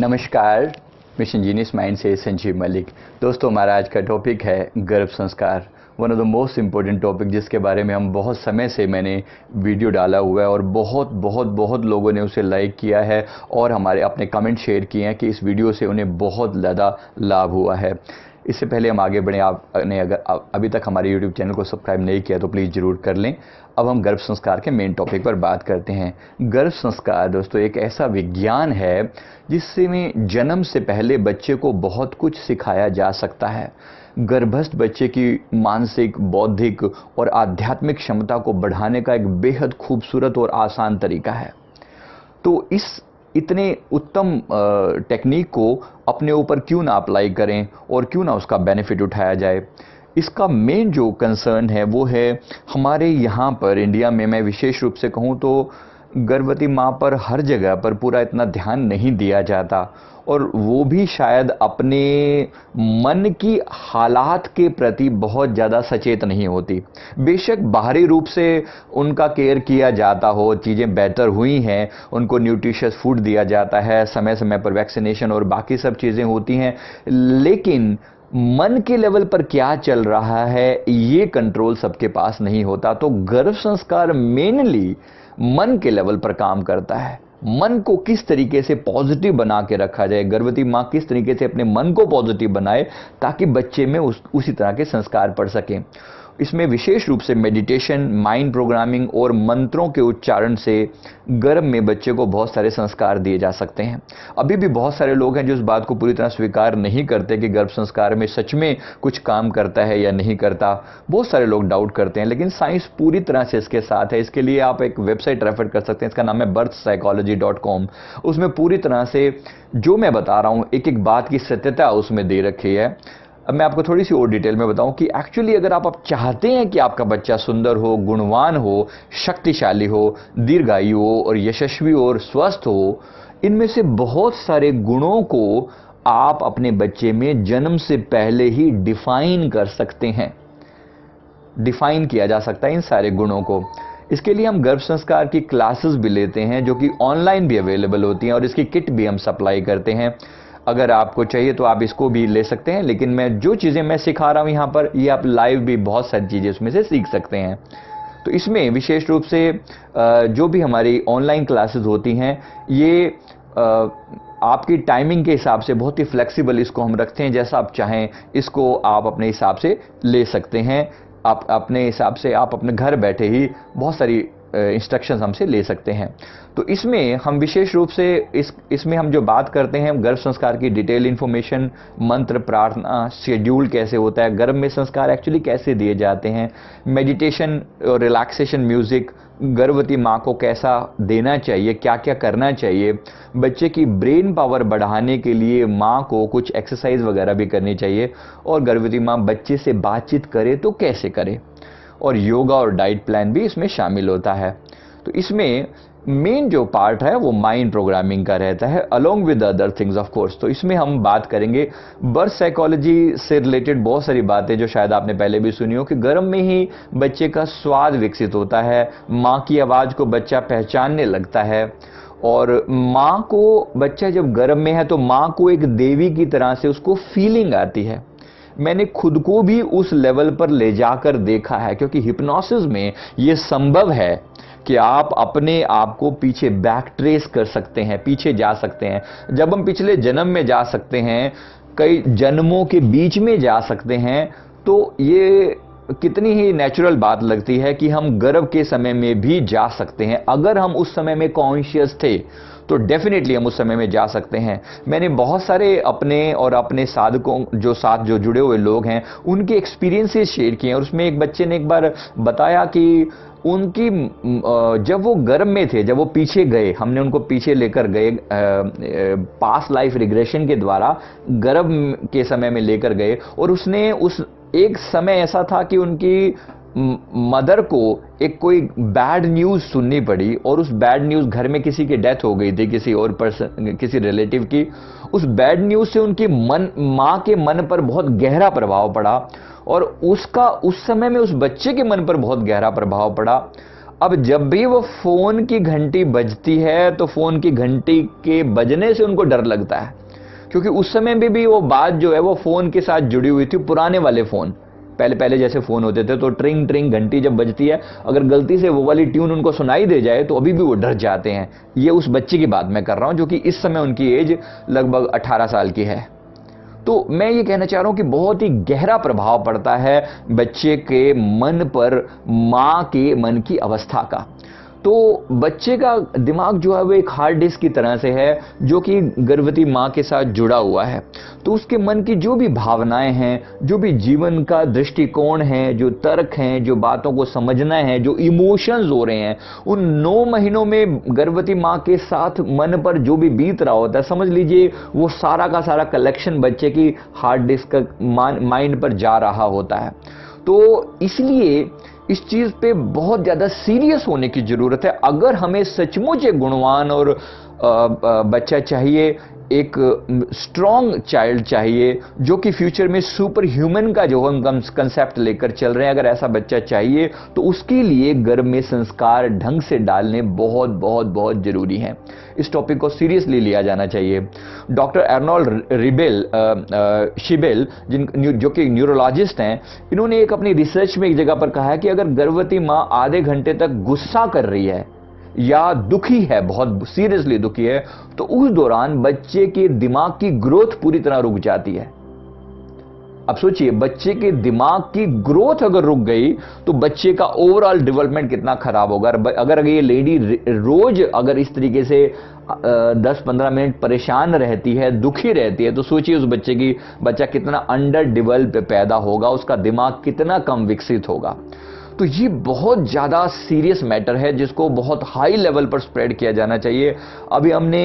नमस्कार, mission genius mind से संजीव मलिक। दोस्तों, हमारा आज का टॉपिक है गर्भ संस्कार। One of the most important topic, जिसके बारे में हम बहुत समय से मैंने वीडियो डाला हुआ है और बहुत लोगों ने उसे लाइक किया है और हमारे अपने कमेंट शेयर किए हैं कि इस वीडियो से उन्हें बहुत ज़्यादा लाभ हुआ है। इससे पहले हम आगे बढ़ें, आपने अगर अभी तक हमारे यूट्यूब चैनल को सब्सक्राइब नहीं किया तो प्लीज़ ज़रूर कर लें। अब हम गर्भ संस्कार के मेन टॉपिक पर बात करते हैं। गर्भ संस्कार दोस्तों एक ऐसा विज्ञान है जिससे में जन्म से पहले बच्चे को बहुत कुछ सिखाया जा सकता है। गर्भस्थ बच्चे की मानसिक, बौद्धिक और आध्यात्मिक क्षमता को बढ़ाने का एक बेहद खूबसूरत और आसान तरीका है। तो इस इतने उत्तम टेक्निक को अपने ऊपर क्यों ना अप्लाई करें और क्यों ना उसका बेनिफिट उठाया जाए। इसका मेन जो कंसर्न है वो है हमारे यहाँ पर इंडिया में, मैं विशेष रूप से कहूँ तो गर्भवती माँ पर हर जगह पर पूरा इतना ध्यान नहीं दिया जाता, और वो भी शायद अपने मन की हालात के प्रति बहुत ज़्यादा सचेत नहीं होती। बेशक बाहरी रूप से उनका केयर किया जाता हो, चीज़ें बेहतर हुई हैं, उनको न्यूट्रिशियस फूड दिया जाता है, समय समय पर वैक्सीनेशन और बाकी सब चीज़ें होती हैं, लेकिन मन के लेवल पर क्या चल रहा है ये कंट्रोल सबके पास नहीं होता। तो गर्भ संस्कार मेनली मन के लेवल पर काम करता है। मन को किस तरीके से पॉजिटिव बना के रखा जाए, गर्भवती माँ किस तरीके से अपने मन को पॉजिटिव बनाए ताकि बच्चे में उसी तरह के संस्कार पड़ सकें। इसमें विशेष रूप से मेडिटेशन, माइंड प्रोग्रामिंग और मंत्रों के उच्चारण से गर्भ में बच्चे को बहुत सारे संस्कार दिए जा सकते हैं। अभी भी बहुत सारे लोग हैं जो इस बात को पूरी तरह स्वीकार नहीं करते कि गर्भ संस्कार में सच में कुछ काम करता है या नहीं करता। बहुत सारे लोग डाउट करते हैं, लेकिन साइंस पूरी तरह से इसके साथ है। इसके लिए आप एक वेबसाइट रेफर कर सकते हैं, इसका नाम है birthpsychology.com। उसमें पूरी तरह से जो मैं बता रहा हूँ एक एक बात की सत्यता उसमें दे रखी है। अब मैं आपको थोड़ी सी और डिटेल में बताऊं कि एक्चुअली अगर आप चाहते हैं कि आपका बच्चा सुंदर हो, गुणवान हो, शक्तिशाली हो, दीर्घायु हो और यशस्वी और स्वस्थ हो, इनमें से बहुत सारे गुणों को आप अपने बच्चे में जन्म से पहले ही डिफाइन कर सकते हैं। डिफाइन किया जा सकता है इन सारे गुणों को। इसके लिए हम गर्भ संस्कार की क्लासेस भी लेते हैं जो कि ऑनलाइन भी अवेलेबल होती हैं, और इसकी किट भी हम सप्लाई करते हैं। अगर आपको चाहिए तो आप इसको भी ले सकते हैं, लेकिन मैं जो चीज़ें मैं सिखा रहा हूँ यहाँ पर, ये आप लाइव भी बहुत सारी चीज़ें उसमें से सीख सकते हैं। तो इसमें विशेष रूप से जो भी हमारी ऑनलाइन क्लासेस होती हैं, ये आपकी टाइमिंग के हिसाब से बहुत ही फ्लेक्सिबल इसको हम रखते हैं। जैसा आप चाहें इसको आप अपने हिसाब से ले सकते हैं। आप अपने हिसाब से आप अपने घर बैठे ही बहुत सारी इंस्ट्रक्शंस हमसे ले सकते हैं। तो इसमें हम विशेष रूप से इसमें हम जो बात करते हैं गर्भ संस्कार की डिटेल इन्फॉर्मेशन, मंत्र, प्रार्थना, शेड्यूल कैसे होता है, गर्भ में संस्कार एक्चुअली कैसे दिए जाते हैं, मेडिटेशन और रिलैक्सेशन म्यूजिक, गर्भवती माँ को कैसा देना चाहिए, क्या क्या करना चाहिए, बच्चे की ब्रेन पावर बढ़ाने के लिए माँ को कुछ एक्सरसाइज वगैरह भी करनी चाहिए, और गर्भवती माँ बच्चे से बातचीत करे तो कैसे करे, और योगा और डाइट प्लान भी इसमें शामिल होता है। तो इसमें मेन जो पार्ट है वो माइंड प्रोग्रामिंग का रहता है, along with other things of course. तो इसमें हम बात करेंगे बर्थ साइकोलॉजी से रिलेटेड बहुत सारी बातें जो शायद आपने पहले भी सुनी हो, कि गर्भ में ही बच्चे का स्वाद विकसित होता है, माँ की आवाज़ को बच्चा पहचानने लगता है, और माँ को बच्चा जब गर्भ में है तो माँ को एक देवी की तरह से उसको फीलिंग आती है। मैंने खुद को भी उस लेवल पर ले जाकर देखा है, क्योंकि हिप्नोसिस में ये संभव है कि आप अपने आप को पीछे बैक ट्रेस कर सकते हैं, पीछे जा सकते हैं। जब हम पिछले जन्म में जा सकते हैं, कई जन्मों के बीच में जा सकते हैं, तो ये कितनी ही नेचुरल बात लगती है कि हम गर्भ के समय में भी जा सकते हैं। अगर हम उस समय में कॉन्शियस थे तो डेफिनेटली हम उस समय में जा सकते हैं। मैंने बहुत सारे अपने और अपने साधकों जो साथ जो जुड़े हुए लोग हैं उनके एक्सपीरियंसेस शेयर किए, और उसमें एक बच्चे ने एक बार बताया कि उनकी जब वो गर्भ में थे, जब वो पीछे गए, हमने उनको पीछे लेकर गए पास्ट लाइफ रिग्रेशन के द्वारा गर्भ के समय में लेकर गए, और उसने उस एक समय ऐसा था कि उनकी मदर को एक कोई बैड न्यूज़ सुननी पड़ी, और उस बैड न्यूज़, घर में किसी की डेथ हो गई थी, किसी और पर्सन, किसी रिलेटिव की। उस बैड न्यूज़ से उनकी माँ के मन पर बहुत गहरा प्रभाव पड़ा, और उसका उस समय में उस बच्चे के मन पर बहुत गहरा प्रभाव पड़ा। अब जब भी वो फोन की घंटी बजती है तो फोन की घंटी के बजने से उनको डर लगता है, क्योंकि उस समय में भी वो बात जो है वो फोन के साथ जुड़ी हुई थी। पुराने वाले फोन, पहले पहले जैसे फोन होते थे तो ट्रिंग ट्रिंग घंटी जब बजती है, अगर गलती से वो वाली ट्यून उनको सुनाई दे जाए तो अभी भी वो डर जाते हैं। ये उस बच्चे की बात मैं कर रहा हूं जो कि इस समय उनकी एज लगभग 18 साल की है। तो मैं ये कहना चाह रहा हूं कि बहुत ही गहरा प्रभाव पड़ता है बच्चे के मन पर मां के मन की अवस्था का। तो बच्चे का दिमाग जो है वो एक हार्ड डिस्क की तरह से है जो कि गर्भवती मां के साथ जुड़ा हुआ है। तो उसके मन की जो भी भावनाएं हैं, जो भी जीवन का दृष्टिकोण है, जो तर्क हैं, जो बातों को समझना है, जो इमोशंस हो रहे हैं, उन 9 महीनों में गर्भवती मां के साथ मन पर जो भी बीत रहा होता है, समझ लीजिए वो सारा का सारा कलेक्शन बच्चे की हार्ड डिस्क माइंड पर जा रहा होता है। तो इसलिए इस चीज पे बहुत ज्यादा सीरियस होने की जरूरत है। अगर हमें सचमुच एक गुणवान और बच्चा चाहिए, एक स्ट्रॉन्ग चाइल्ड चाहिए जो कि फ्यूचर में सुपर ह्यूमन का जो हम कंसेप्ट लेकर चल रहे हैं, अगर ऐसा बच्चा चाहिए तो उसके लिए गर्भ में संस्कार ढंग से डालने बहुत बहुत बहुत जरूरी हैं। इस टॉपिक को सीरियसली लिया जाना चाहिए। डॉक्टर अर्नोल्ड शिबेल जो कि न्यूरोलॉजिस्ट हैं, इन्होंने एक अपनी रिसर्च में एक जगह पर कहा है कि अगर गर्भवती मां आधे घंटे तक गुस्सा कर रही है या दुखी है, बहुत सीरियसली दुखी है, तो उस दौरान बच्चे के दिमाग की ग्रोथ पूरी तरह रुक जाती है। अब सोचिए, बच्चे के दिमाग की ग्रोथ अगर रुक गई तो बच्चे का ओवरऑल डेवलपमेंट कितना खराब होगा। अगर ये लेडी रोज अगर इस तरीके से 10-15 मिनट परेशान रहती है, दुखी रहती है, तो सोचिए उस बच्चा कितना अंडर डेवलप पैदा होगा, उसका दिमाग कितना कम विकसित होगा। तो ये बहुत ज़्यादा सीरियस मैटर है जिसको बहुत हाई लेवल पर स्प्रेड किया जाना चाहिए। अभी हमने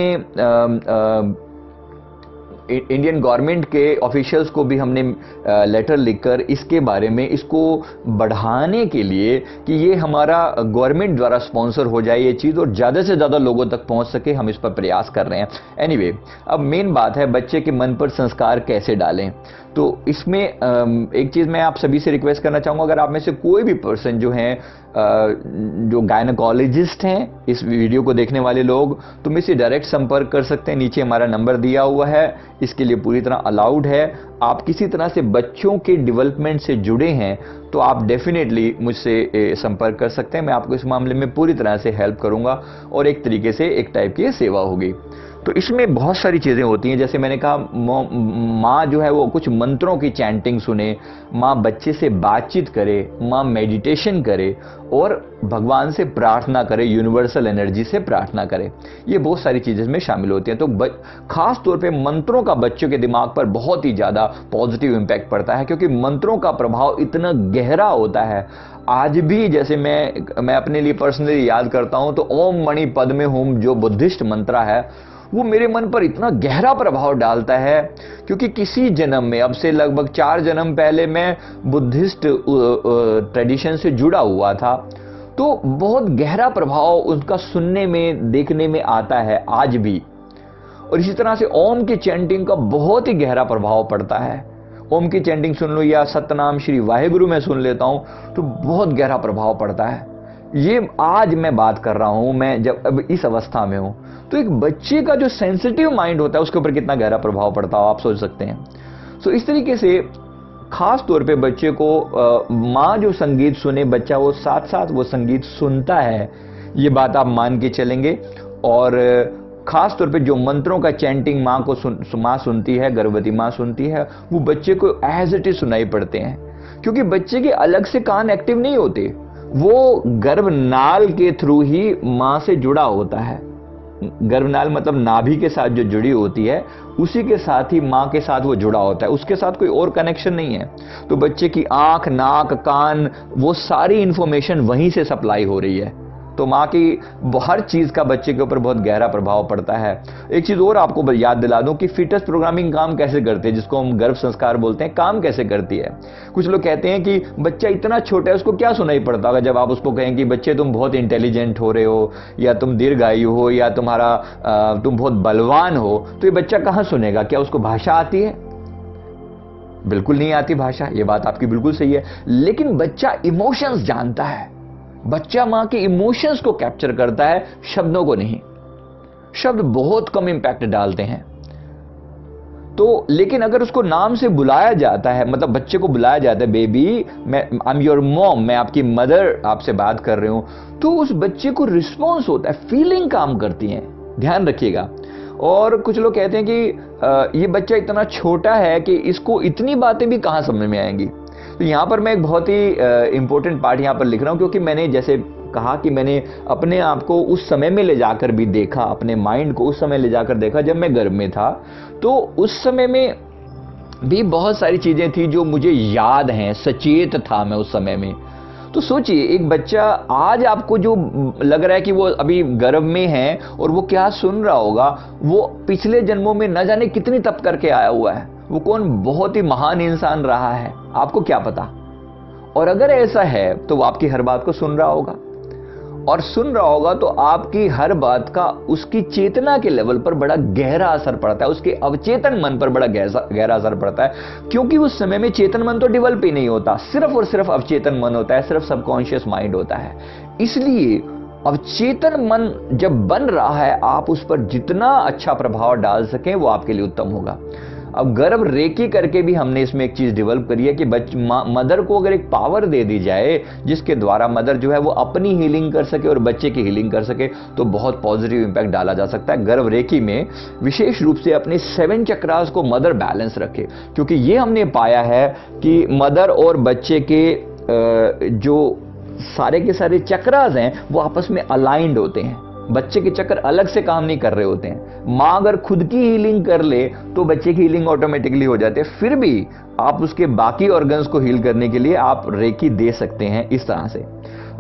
इंडियन गवर्नमेंट के ऑफिशियल्स को भी हमने लेटर लिखकर इसके बारे में, इसको बढ़ाने के लिए कि ये हमारा गवर्नमेंट द्वारा स्पॉन्सर हो जाए ये चीज़ और ज़्यादा से ज़्यादा लोगों तक पहुंच सके, हम इस पर प्रयास कर रहे हैं। एनीवे, अब मेन बात है बच्चे के मन पर संस्कार कैसे डालें। तो इसमें एक चीज़ मैं आप सभी से रिक्वेस्ट करना चाहूँगा, अगर आप में से कोई भी पर्सन जो हैं जो गायनेकोलॉजिस्ट हैं, इस वीडियो को देखने वाले लोग, तो मुझसे डायरेक्ट संपर्क कर सकते हैं। नीचे हमारा नंबर दिया हुआ है, इसके लिए पूरी तरह अलाउड है। आप किसी तरह से बच्चों के डेवलपमेंट से जुड़े हैं तो आप डेफिनेटली मुझसे संपर्क कर सकते हैं। मैं आपको इस मामले में पूरी तरह से हेल्प करूंगा और एक तरीके से एक टाइप की सेवा होगी। तो इसमें बहुत सारी चीज़ें होती हैं, जैसे मैंने कहा माँ जो है वो कुछ मंत्रों की चैंटिंग सुने, माँ बच्चे से बातचीत करे, माँ मेडिटेशन करे और भगवान से प्रार्थना करे, यूनिवर्सल एनर्जी से प्रार्थना करे। ये बहुत सारी चीज़ें इसमें शामिल होती हैं। तो खास तौर पे मंत्रों का बच्चों के दिमाग पर बहुत ही ज़्यादा पॉजिटिव इम्पैक्ट पड़ता है, क्योंकि मंत्रों का प्रभाव इतना गहरा होता है। आज भी जैसे मैं अपने लिए पर्सनली याद करता हूँ तो ओम मणि पद्मे हुम जो बुद्धिस्ट मंत्र है वो मेरे मन पर इतना गहरा प्रभाव डालता है, क्योंकि किसी जन्म में, अब से लगभग 4 जन्म पहले मैं बुद्धिस्ट ट्रेडिशन से जुड़ा हुआ था, तो बहुत गहरा प्रभाव उनका सुनने में, देखने में आता है आज भी। और इसी तरह से ओम की चैंटिंग का बहुत ही गहरा प्रभाव पड़ता है। ओम की चैंटिंग सुन लो या सतनाम श्री वाहेगुरु में सुन लेता हूं तो बहुत गहरा प्रभाव पड़ता है। ये आज मैं बात कर रहा हूं, मैं जब अब इस अवस्था में हूं, तो एक बच्चे का जो सेंसिटिव माइंड होता है उसके ऊपर कितना गहरा प्रभाव पड़ता हो आप सोच सकते हैं। सो इस तरीके से खास तौर पे बच्चे को माँ जो संगीत सुने, बच्चा वो साथ साथ वो संगीत सुनता है, ये बात आप मान के चलेंगे। और खास तौर पे जो मंत्रों का चैंटिंग माँ सुनती है, गर्भवती माँ सुनती है, वो बच्चे को एज इट इज सुनाई पड़ते हैं, क्योंकि बच्चे के अलग से कान एक्टिव नहीं होते, वो गर्भनाल के थ्रू ही माँ से जुड़ा होता है। गर्भनाल मतलब नाभि के साथ जो जुड़ी होती है, उसी के साथ ही माँ के साथ वो जुड़ा होता है, उसके साथ कोई और कनेक्शन नहीं है। तो बच्चे की आंख, नाक, कान, वो सारी इंफॉर्मेशन वहीं से सप्लाई हो रही है। तो माँ की हर चीज़ का बच्चे के ऊपर बहुत गहरा प्रभाव पड़ता है। एक चीज़ और आपको याद दिला दूं कि फिटस प्रोग्रामिंग काम कैसे करती है, जिसको हम गर्भ संस्कार बोलते हैं, काम कैसे करती है। कुछ लोग कहते हैं कि बच्चा इतना छोटा है उसको क्या सुनाई पड़ता होगा जब आप उसको कहें कि बच्चे तुम बहुत इंटेलिजेंट हो रहे हो, या तुम दीर्घायु हो, या तुम बहुत बलवान हो, तो ये बच्चा कहाँ सुनेगा? क्या उसको भाषा आती है? बिल्कुल नहीं आती भाषा, ये बात आपकी बिल्कुल सही है। लेकिन बच्चा इमोशंस जानता है, बच्चा मां के इमोशंस को कैप्चर करता है, शब्दों को नहीं। शब्द बहुत कम इंपैक्ट डालते हैं। तो लेकिन अगर उसको नाम से बुलाया जाता है, मतलब बच्चे को बुलाया जाता है, बेबी मैं आई एम योर मॉम, मैं आपकी मदर आपसे बात कर रही हूं, तो उस बच्चे को रिस्पॉन्स होता है, फीलिंग काम करती है। ध्यान रखिएगा। और कुछ लोग कहते हैं कि ये बच्चा इतना छोटा है कि इसको इतनी बातें भी कहां समझ में आएंगी। तो यहां पर मैं एक बहुत ही इंपॉर्टेंट पार्ट यहां पर लिख रहा हूं, क्योंकि मैंने जैसे कहा कि मैंने अपने आप को उस समय में ले जाकर भी देखा, अपने माइंड को उस समय ले जाकर देखा जब मैं गर्भ में था। तो उस समय में भी बहुत सारी चीजें थी जो मुझे याद हैं, सचेत था मैं उस समय में। तो सोचिए, एक बच्चा आज आपको जो लग रहा है कि वो अभी गर्भ में है और वो क्या सुन रहा होगा, वो पिछले जन्मों में न जाने कितनी तप करके आया हुआ है, वो कौन बहुत ही महान इंसान रहा है, आपको क्या पता। और अगर ऐसा है तो वो आपकी हर बात को सुन रहा होगा, और सुन रहा होगा तो आपकी हर बात का उसकी चेतना के लेवल पर बड़ा गहरा असर पड़ता है, उसके अवचेतन मन पर बड़ा गहरा असर पड़ता है। क्योंकि उस समय में चेतन मन तो डेवलप ही नहीं होता, सिर्फ और सिर्फ अवचेतन मन होता है, सिर्फ सबकॉन्शियस माइंड होता है। इसलिए अवचेतन मन जब बन रहा है, आप उस पर जितना अच्छा प्रभाव डाल सकें वो आपके लिए उत्तम होगा। अब गर्भ रेकी करके भी हमने इसमें एक चीज डेवलप करी है कि मदर को अगर एक पावर दे दी जाए जिसके द्वारा मदर जो है वो अपनी हीलिंग कर सके और बच्चे की हीलिंग कर सके, तो बहुत पॉजिटिव इंपैक्ट डाला जा सकता है। गर्भ रेकी में विशेष रूप से अपने 7 चक्रास को मदर बैलेंस रखे, क्योंकि ये हमने पाया है कि मदर और बच्चे के जो सारे के सारे चक्रास हैं वो आपस में अलाइंड होते हैं। बच्चे के चक्र अलग से काम नहीं कर रहे होते हैं। मां अगर खुद की हीलिंग कर ले तो बच्चे की हीलिंग ऑटोमेटिकली हो जाती है। फिर भी आप उसके बाकी ऑर्गन्स को हील करने के लिए आप रेकी दे सकते हैं इस तरह से।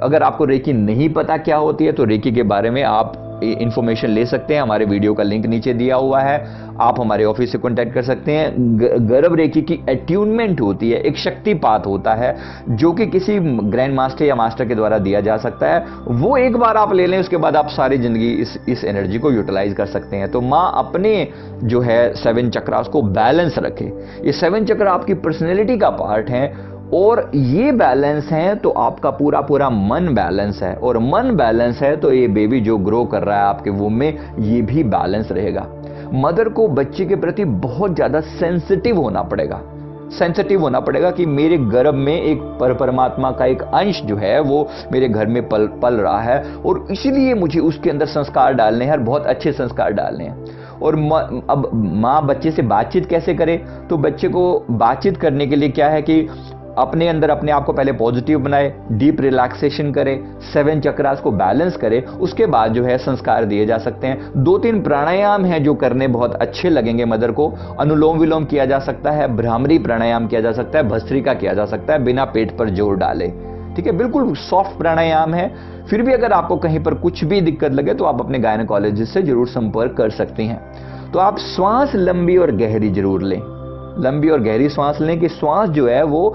अगर आपको रेकी नहीं पता क्या होती है तो रेकी के बारे में आप इंफॉर्मेशन ले सकते हैं, हमारे वीडियो का लिंक नीचे दिया हुआ है, आप हमारे ऑफिस से कांटेक्ट कर सकते हैं। गर्भ रेकी की अट्यूनमेंट होती है, एक शक्तिपात होता है जो कि किसी ग्रैंड मास्टर या मास्टर के द्वारा दिया जा सकता है। वो एक बार आप ले लें, उसके बाद आप सारी जिंदगी इस एनर्जी को यूटिलाइज कर सकते हैं। तो माँ अपने जो है 7 चक्रास को बैलेंस रखे। ये 7 चक्र आपकी पर्सनैलिटी का पार्ट है, और ये बैलेंस है तो आपका पूरा पूरा मन बैलेंस है, और मन बैलेंस है तो ये बेबी जो ग्रो कर रहा है आपके वूम में ये भी बैलेंस रहेगा। मदर को बच्चे के प्रति बहुत ज्यादा सेंसिटिव होना पड़ेगा, सेंसिटिव होना पड़ेगा कि मेरे गर्भ में एक परमात्मा का एक अंश जो है वो मेरे घर में पल रहा है, और इसीलिए मुझे उसके अंदर संस्कार डालने हैं, और बहुत अच्छे संस्कार डालने हैं। और अब माँ बच्चे से बातचीत कैसे करे, तो बच्चे को बातचीत करने के लिए क्या है कि अपने अंदर अपने आप को पहले पॉजिटिव बनाए, डीप रिलैक्सेशन करे, 7 चक्रास को बैलेंस करे, उसके बाद जो है संस्कार दिए जा सकते हैं। 2-3 प्राणायाम हैं जो करने बहुत अच्छे लगेंगे मदर को। अनुलोम विलोम किया जा सकता है, भ्रामरी प्राणायाम किया जा सकता है, भस्त्रिका किया जा सकता है बिना पेट पर जोर डाले। ठीक है, बिल्कुल सॉफ्ट प्राणायाम है। फिर भी अगर आपको कहीं पर कुछ भी दिक्कत लगे तो आप अपने गायनेकोलॉजिस्ट से जरूर संपर्क कर सकते हैं। तो आप श्वास लंबी और गहरी जरूर लें, लंबी और गहरी श्वास लें कि श्वास जो है वो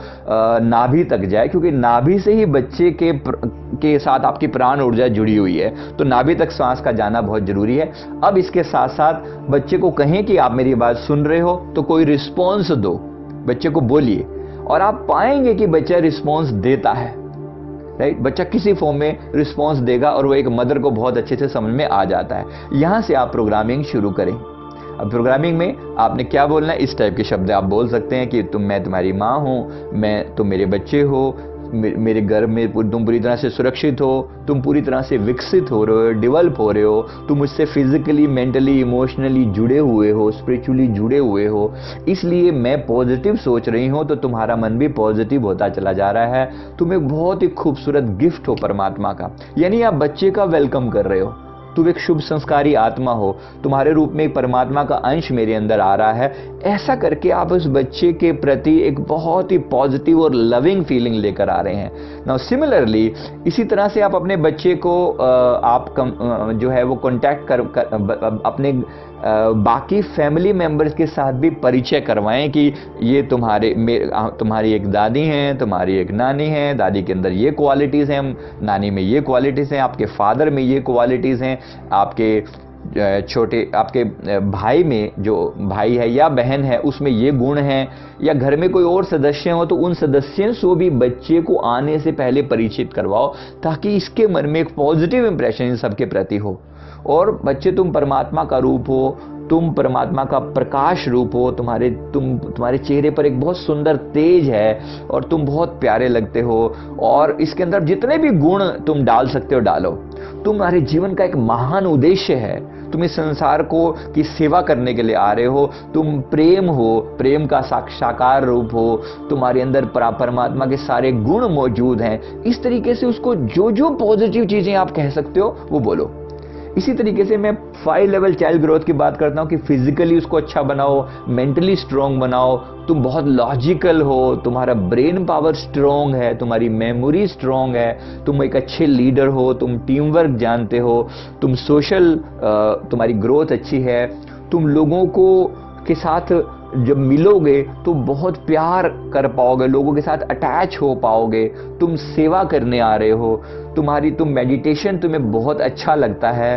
नाभि तक जाए, क्योंकि नाभि से ही बच्चे के साथ आपकी प्राण ऊर्जा जुड़ी हुई है, तो नाभि तक श्वास का जाना बहुत जरूरी है। अब इसके साथ साथ बच्चे को कहें कि आप मेरी बात सुन रहे हो, तो कोई रिस्पॉन्स दो, बच्चे को बोलिए, और आप पाएंगे कि बच्चा रिस्पॉन्स देता है। राइट, बच्चा किसी फॉर्म में रिस्पॉन्स देगा और वो एक मदर को बहुत अच्छे से समझ में आ जाता है। यहां से आप प्रोग्रामिंग शुरू करें। अब प्रोग्रामिंग में आपने क्या बोलना है, इस टाइप के शब्द आप बोल सकते हैं कि मैं तुम्हारी माँ हूँ, तुम मेरे बच्चे हो, मेरे घर में तुम पूरी तरह से सुरक्षित हो, तुम पूरी तरह से विकसित हो रहे हो, डेवलप हो रहे हो, तुम मुझसे फिजिकली, मेंटली, इमोशनली जुड़े हुए हो, स्पिरिचुअली जुड़े हुए हो, इसलिए मैं पॉजिटिव सोच रही हूँ तो तुम्हारा मन भी पॉजिटिव होता चला जा रहा है। तुम एक बहुत ही खूबसूरत गिफ्ट हो परमात्मा का, यानी आप बच्चे का वेलकम कर रहे हो। तुम एक शुभ संस्कारी आत्मा हो, तुम्हारे रूप में एक परमात्मा का अंश मेरे अंदर आ रहा है। ऐसा करके आप उस बच्चे के प्रति एक बहुत ही पॉजिटिव और लविंग फीलिंग लेकर आ रहे हैं। नाउ सिमिलरली इसी तरह से आप अपने बच्चे को जो है वो कांटेक्ट अपने बाकी फैमिली मेंबर्स के साथ भी परिचय करवाएं कि ये तुम्हारी एक दादी हैं, तुम्हारी एक नानी है, दादी के अंदर ये क्वालिटीज़ हैं, नानी में ये क्वालिटीज़ हैं, आपके फादर में ये क्वालिटीज़ हैं, आपके छोटे आपके भाई में जो भाई है या बहन है उसमें ये गुण हैं, या घर में कोई और सदस्य हो तो उन सदस्यों से भी बच्चे को आने से पहले परिचित करवाओ, ताकि इसके मन में एक पॉजिटिव इंप्रेशन इन सबके प्रति हो। और बच्चे, तुम परमात्मा का रूप हो, तुम परमात्मा का प्रकाश रूप हो, तुम्हारे चेहरे पर एक बहुत सुंदर तेज है और तुम बहुत प्यारे लगते हो, और इसके अंदर जितने भी गुण तुम डाल सकते हो डालो। तुम्हारे जीवन का एक महान उद्देश्य है, तुम इस संसार को की सेवा करने के लिए आ रहे हो, तुम प्रेम हो, प्रेम का साकार रूप हो, तुम्हारे अंदर परमात्मा के सारे गुण मौजूद हैं। इस तरीके से उसको जो जो पॉजिटिव चीजें आप कह सकते हो वो बोलो। इसी तरीके से मैं 5 लेवल चाइल्ड ग्रोथ की बात करता हूं कि फिजिकली उसको अच्छा बनाओ, मेंटली स्ट्रांग बनाओ, तुम बहुत लॉजिकल हो, तुम्हारा ब्रेन पावर स्ट्रांग है, तुम्हारी मेमोरी स्ट्रांग है, तुम एक अच्छे लीडर हो, तुम टीम वर्क जानते हो, तुम सोशल, तुम्हारी ग्रोथ अच्छी है, तुम लोगों को के साथ जब मिलोगे तो बहुत प्यार कर पाओगे, लोगों के साथ अटैच हो पाओगे, तुम सेवा करने आ रहे हो, तुम मेडिटेशन तुम्हें बहुत अच्छा लगता है,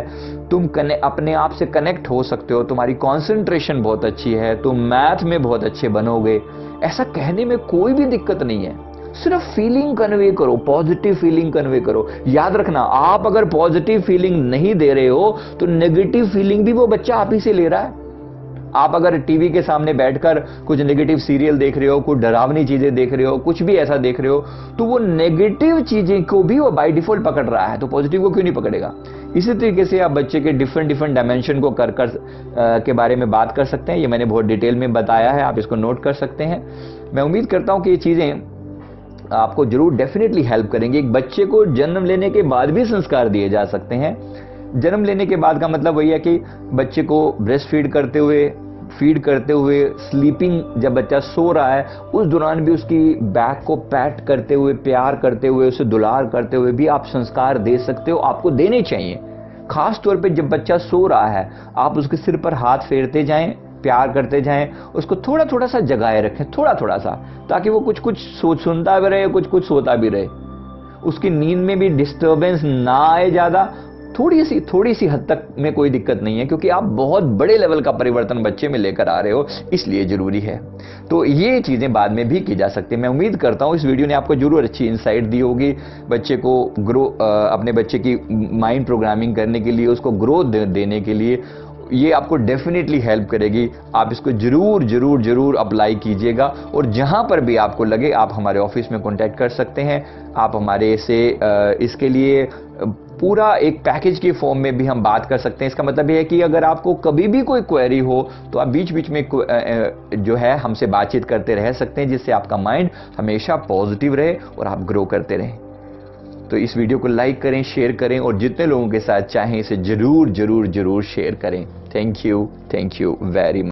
तुम अपने आप से कनेक्ट हो सकते हो, तुम्हारी कंसंट्रेशन बहुत अच्छी है, तुम मैथ में बहुत अच्छे बनोगे। ऐसा कहने में कोई भी दिक्कत नहीं है, सिर्फ फीलिंग कन्वे करो, पॉजिटिव फीलिंग कन्वे करो। याद रखना, आप अगर पॉजिटिव फीलिंग नहीं दे रहे हो तो नेगेटिव फीलिंग भी वो बच्चा आप ही से ले रहा है। आप अगर टीवी के सामने बैठकर कुछ नेगेटिव सीरियल देख रहे हो, कुछ डरावनी चीजें देख रहे हो, कुछ भी ऐसा देख रहे हो, तो वो नेगेटिव चीजें को भी वो बाय डिफॉल्ट पकड़ रहा है, तो पॉजिटिव को क्यों नहीं पकड़ेगा। इसी तरीके से आप बच्चे के डिफरेंट डायमेंशन को कर के बारे में बात कर सकते हैं। ये मैंने बहुत डिटेल में बताया है, आप इसको नोट कर सकते हैं। मैं उम्मीद करता हूं कि ये चीजें आपको जरूर डेफिनेटली हेल्प करेंगी। एक बच्चे को जन्म लेने के बाद भी संस्कार दिए जा सकते हैं। जन्म लेने के बाद का मतलब वही है कि बच्चे को ब्रेस्ट फीड करते हुए, स्लीपिंग, जब बच्चा सो रहा है उस दौरान भी उसकी बैक को पैट करते हुए, प्यार करते हुए, उसे दुलार करते हुए भी आप संस्कार दे सकते हो, आपको देने चाहिए। खास तौर पे जब बच्चा सो रहा है, आप उसके सिर पर हाथ फेरते जाएं, प्यार करते जाएं, उसको थोड़ा थोड़ा सा जगाए रखें, थोड़ा थोड़ा सा, ताकि वो कुछ कुछ सुनता भी रहे, कुछ कुछ सोता भी रहे। उसकी नींद में भी डिस्टर्बेंस ना आए ज्यादा, थोड़ी सी हद तक में कोई दिक्कत नहीं है, क्योंकि आप बहुत बड़े लेवल का परिवर्तन बच्चे में लेकर आ रहे हो, इसलिए जरूरी है। तो ये चीजें बाद में भी की जा सकती है। मैं उम्मीद करता हूं इस वीडियो ने आपको जरूर अच्छी इंसाइट दी होगी, बच्चे को अपने बच्चे की माइंड प्रोग्रामिंग करने के लिए, उसको ग्रोथ देने के लिए ये आपको डेफिनेटली हेल्प करेगी। आप इसको जरूर अप्लाई कीजिएगा, और जहां पर भी आपको लगे आप हमारे ऑफिस में कांटेक्ट कर सकते हैं। आप हमारे से इसके लिए पूरा एक पैकेज के फॉर्म में भी हम बात कर सकते हैं। इसका मतलब ये है कि अगर आपको कभी भी कोई क्वेरी हो तो आप बीच बीच में जो है हमसे बातचीत करते रह सकते हैं, जिससे आपका माइंड हमेशा पॉजिटिव रहे और आप ग्रो करते रहें। तो इस वीडियो को लाइक करें, शेयर करें, और जितने लोगों के साथ चाहें इसे जरूर शेयर करें। Thank you very much.